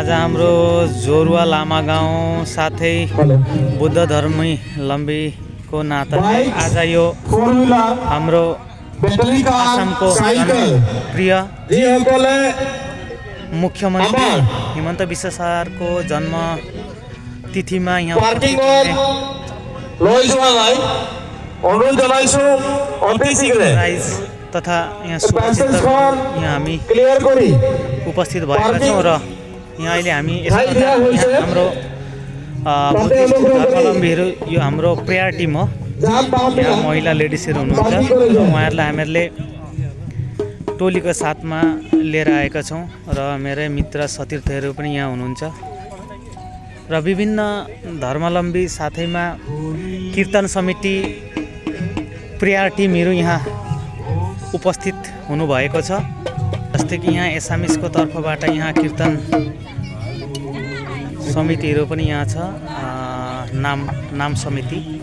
आज हाम्रो जोरुवा लामा गाउँ साथै बुद्ध धर्मी लम्बीको नाता आज यो हाम्रो आसामको प्रिय मुख्यमन्त्री हिमन्त विश्व सरकारको जन्म तिथिमा यहाँ तथा यहाँ हामी उपस्थित भएका छौँ र यहाँ अहिले हामी हाम्रो बुद्धिस्ट धर्मावलम्बीहरू यो हाम्रो प्रेयर टिम हो। यहाँ महिला लेडिजहरू हुनुहुन्छ, उहाँहरूलाई हामीहरूले टोलीको साथमा लिएर आएका छौँ र मेरै मित्र सतीर्थहरू पनि यहाँ हुनुहुन्छ र विभिन्न धर्मावलम्बी साथैमा कीर्तन समिति प्रेयर टिमहरू यहाँ उपस्थित हुनुभएको छ। जस्तै कि यहाँ एसामिसको तर्फबाट यहाँ कीर्तन समितिहरू पनि यहाँ छ, नाम समिति।